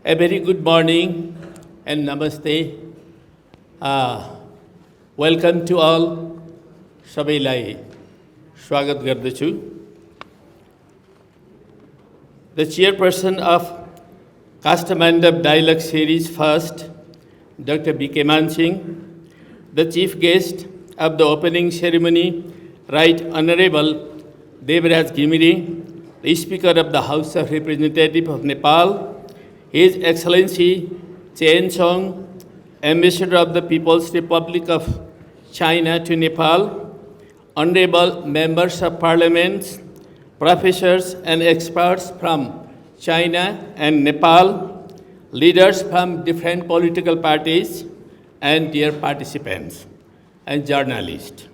A very good morning and namaste. Welcome to all. सबैलाई स्वागत गर्दछु. The chairperson of Kastamandap Dialogue Series First, Dr. B.K. Mansingh, the chief guest of the opening ceremony, Right Honorable Devraj Ghimire, the Speaker of the House of Representatives of Nepal, His Excellency Chen Song, Ambassador of the People's Republic of China to Nepal, Honorable Members of Parliament, professors and experts from China and Nepal, leaders from different political parties, and dear participants and journalists.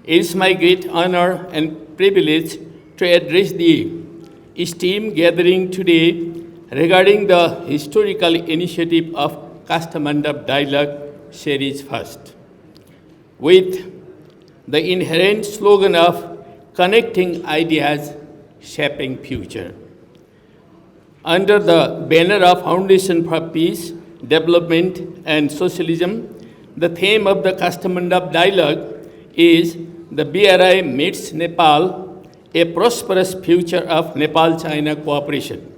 It is my great honor and privilege to address the esteemed gathering today regarding the historical initiative of Kastamandap Dialogue Series First, with the inherent slogan of connecting ideas, shaping future. Under the banner of Foundation for Peace, Development and Socialism, the theme of the Kastamandap Dialogue is the BRI meets Nepal, a prosperous future of Nepal-China cooperation.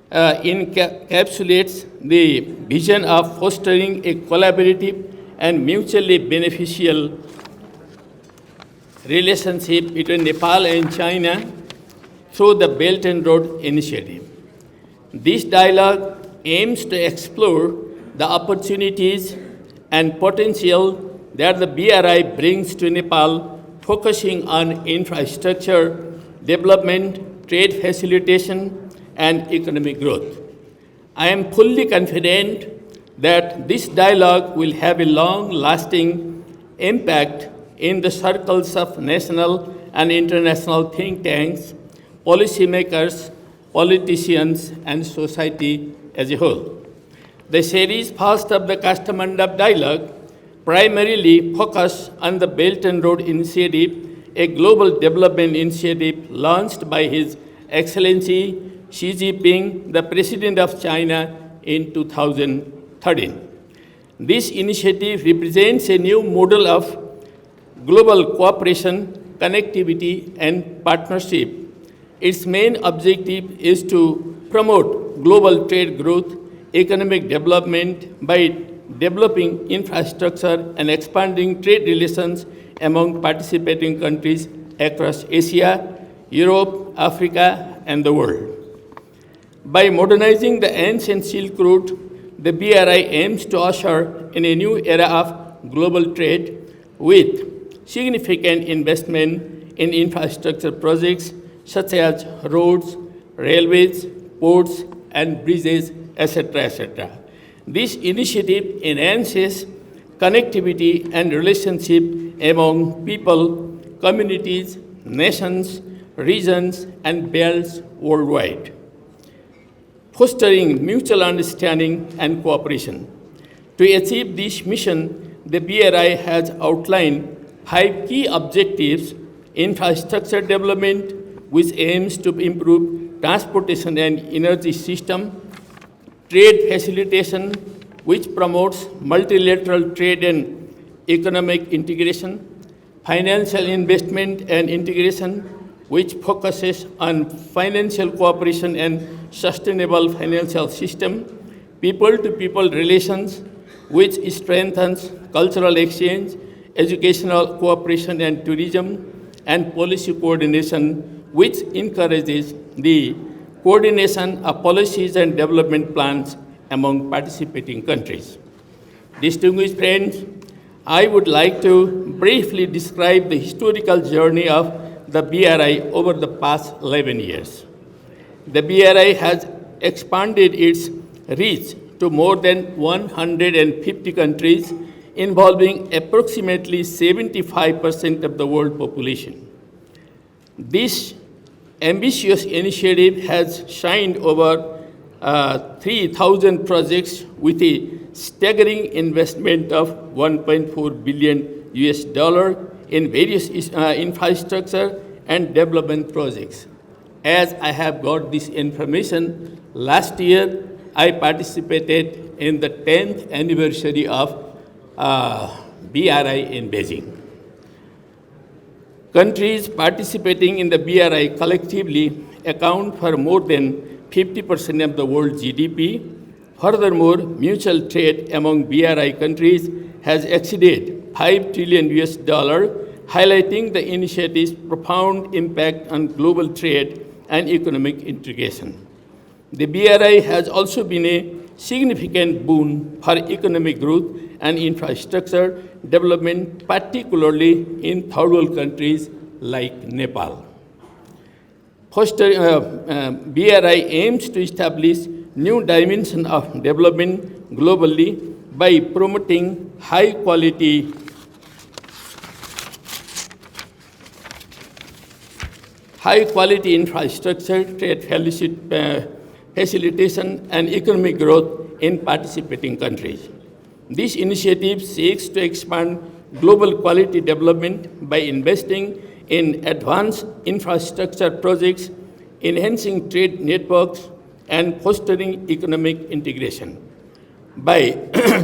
Encapsulates the vision of fostering a collaborative and mutually beneficial relationship between Nepal and China through the Belt and Road Initiative. This dialogue aims to explore the opportunities and potential that the BRI brings to Nepal, focusing on infrastructure development, trade facilitation, and economic growth. I am fully confident that this dialogue will have a long-lasting impact in the circles of national and international think tanks, policymakers, politicians, and society as a whole. The series first of the Kastamandap Dialogue primarily focus on the Belt and Road Initiative, a global development initiative launched by His Excellency Xi Jinping, the President of China, in 2013. This initiative represents a new model of global cooperation, connectivity, and partnership. Its main objective is to promote global trade growth, economic development by developing infrastructure and expanding trade relations among participating countries across Asia, Europe, Africa, and the world. By modernizing the ancient Silk Route, the BRI aims to usher in a new era of global trade with significant investment in infrastructure projects such as roads, railways, ports, and bridges, etc., etc. This initiative enhances connectivity and relationship among people, communities, nations, regions, and belts worldwide, fostering mutual understanding and cooperation. To achieve this mission, the BRI has outlined 5 key objectives: infrastructure development, which aims to improve transportation and energy system; trade facilitation, which promotes multilateral trade and economic integration; financial investment and integration, which focuses on financial cooperation and sustainable financial system; people-to-people relations, which strengthens cultural exchange, educational cooperation and tourism; and policy coordination, which encourages the coordination of policies and development plans among participating countries. Distinguished friends, I would like to briefly describe the historical journey of the BRI over the past 11 years. The BRI has expanded its reach to more than 150 countries, involving approximately 75% of the world population. This ambitious initiative has signed over 3,000 projects with a staggering investment of $1.4 billion in various infrastructure and development projects. As I have got this information, last year I participated in the 10th anniversary of BRI in Beijing. Countries participating in the BRI collectively account for more than 50% of the world GDP. Furthermore, mutual trade among BRI countries has exceeded $5 trillion, highlighting the initiative's profound impact on global trade and economic integration. The BRI has also been a significant boon for economic growth and infrastructure development, particularly in third world countries like Nepal. BRI aims to establish new dimension of development globally by promoting high quality infrastructure, trade facilitation, and economic growth in participating countries. This initiative seeks to expand global quality development by investing in advanced infrastructure projects, enhancing trade networks, and fostering economic integration. By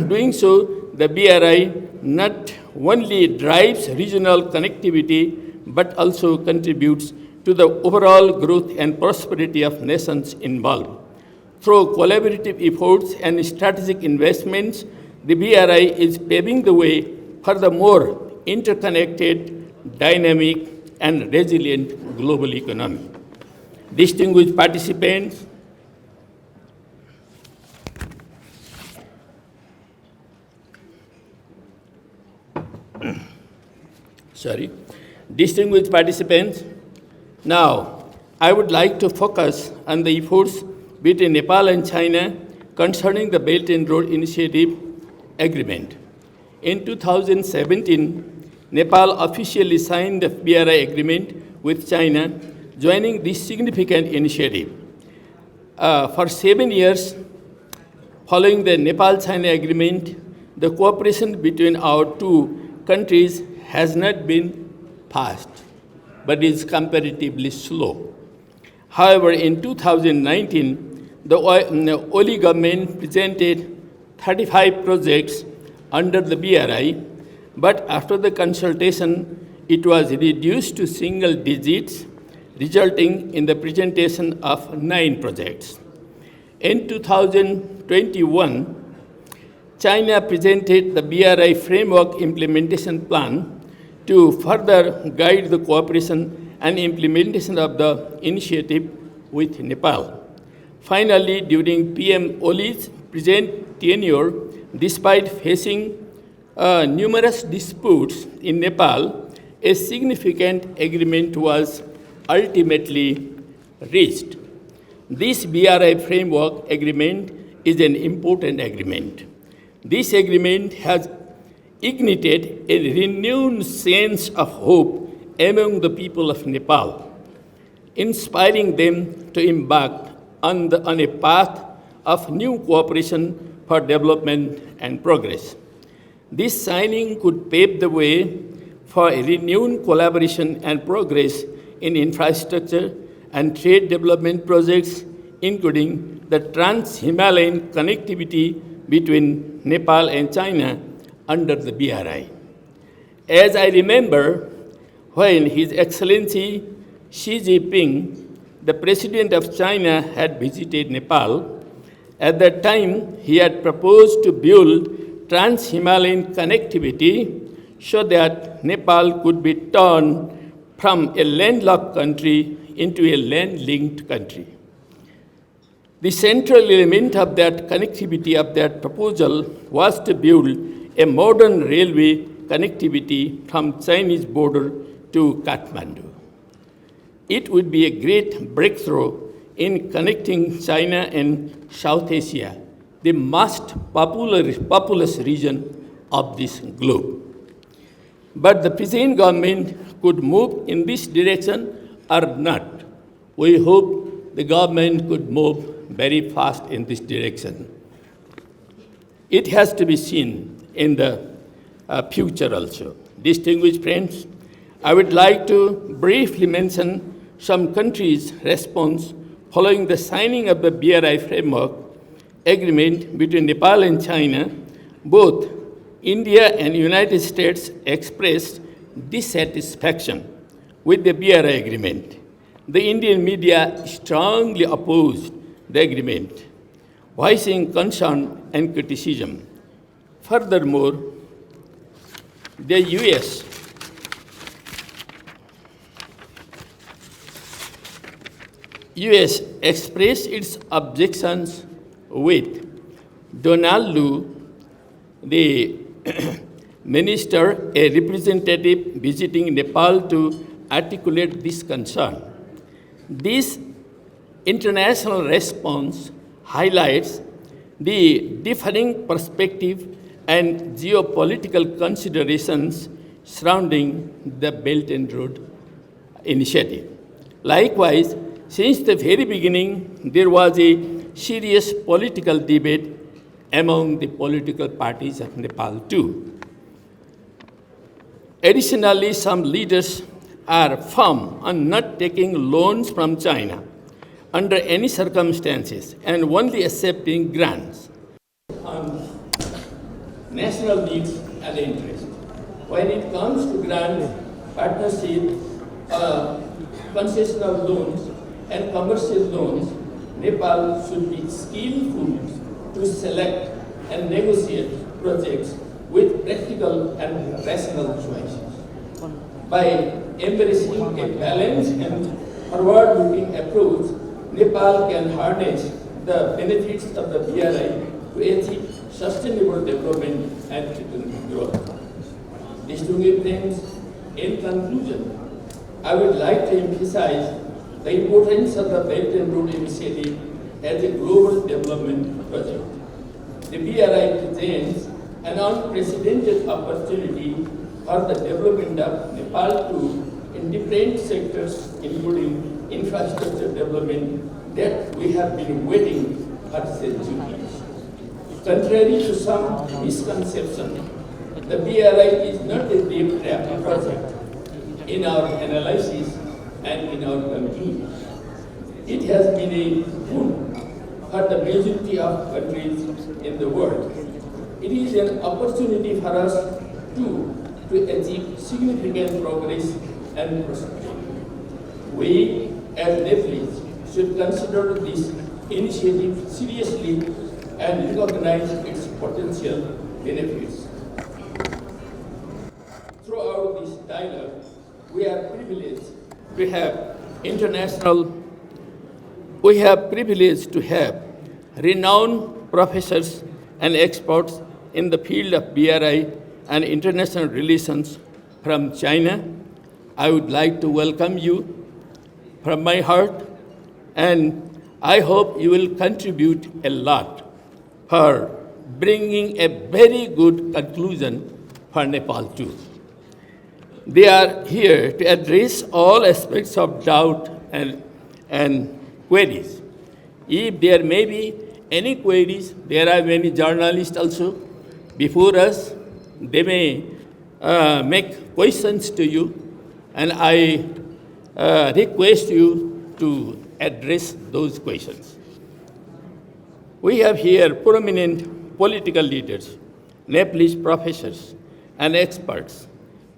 doing so, the BRI not only drives regional connectivity but also contributes to the overall growth and prosperity of nations involved. Through collaborative efforts and strategic investments, the BRI is paving the way for the more interconnected, dynamic, and resilient global economy. Distinguished participants, now I would like to focus on the efforts between Nepal and China concerning the Belt and Road Initiative Agreement. In 2017, Nepal officially signed the BRI agreement with China, joining this significant initiative. For 7 years, following the Nepal-China agreement, the cooperation between our two countries has not been fast, but is comparatively slow. However, in 2019, the Oli government presented 35 projects under the BRI, but after the consultation, it was reduced to single digits, resulting in the presentation of 9 projects. In 2021, China presented the BRI Framework Implementation Plan to further guide the cooperation and implementation of the initiative with Nepal. Finally, during PM Oli's present tenure, despite facing numerous disputes in Nepal, a significant agreement was ultimately reached. This BRI Framework Agreement is an important agreement. This agreement has ignited a renewed sense of hope among the people of Nepal, inspiring them to embark on a path of new cooperation for development and progress. This signing could pave the way for a renewed collaboration and progress in infrastructure and trade development projects, including the trans-Himalayan connectivity between Nepal and China under the BRI. As I remember, when His Excellency Xi Jinping, the President of China, had visited Nepal, at that time he had proposed to build trans-Himalayan connectivity so that Nepal could be turned from a landlocked country into a land-linked country. The central element of that connectivity of that proposal was to build a modern railway connectivity from Chinese border to Kathmandu. It would be a great breakthrough in connecting China and South Asia, the most populous region of this globe. But the present government could move in this direction or not. We hope the government could move very fast in this direction. It has to be seen in the future also. Distinguished friends, I would like to briefly mention some countries' response following the signing of the BRI framework. agreement between Nepal and China, both India and United States expressed dissatisfaction with the BRI agreement. The Indian media strongly opposed the agreement, voicing concern and criticism. Furthermore, the US expressed its objections with Donald Lu, the minister, a representative visiting Nepal to articulate this concern. This international response highlights the differing perspective and geopolitical considerations surrounding the Belt and Road Initiative. Likewise, since the very beginning, there was a serious political debate among the political parties of Nepal too. Additionally, some leaders are firm on not taking loans from China under any circumstances and only accepting grants on national needs and interests. When it comes to grants, partnership, concessional loans, and commercial loans, Nepal should be skillful to select and negotiate projects with practical and rational choices. By embracing a balanced and forward-looking approach, Nepal can harness the benefits of the BRI to achieve sustainable development and economic growth. Distinguished friends, in conclusion, I would like to emphasize the importance of the Belt and Road Initiative as a global development project. The BRI presents an unprecedented opportunity for the development of Nepal too in different sectors, including infrastructure development that we have been waiting for centuries. Contrary to some misconception, the BRI is not a deep trap project in our analysis and in our community. It has been a boon for the majority of countries in the world. It is an opportunity for us too to achieve significant progress and prosperity. We, as Nepalese, should consider this initiative seriously and recognize its potential benefits. Throughout this dialogue, we are privileged to have renowned professors and experts in the field of BRI and international relations from China. I would like to welcome you from my heart, and I hope you will contribute a lot for bringing a very good conclusion for Nepal too. They are here to address all aspects of doubt and queries. If there may be any queries, there are many journalists also before us. They may make questions to you, and I request you to address those questions. We have here prominent political leaders, Nepalese professors, and experts.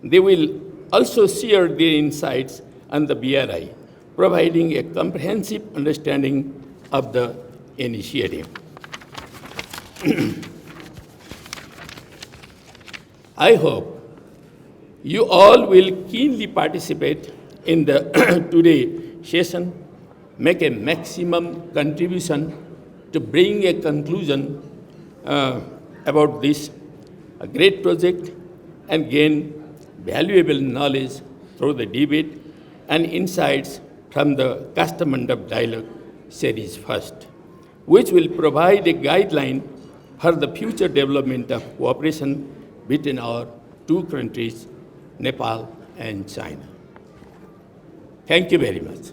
They will also share their insights on the BRI, providing a comprehensive understanding of the initiative. I hope you all will keenly participate in the today's session, make a maximum contribution to bring a conclusion about this great project and gain valuable knowledge through the debate and insights from the Custom of Dialogue series first, which will provide a guideline for the future development of cooperation between our two countries, Nepal and China. Thank you very much.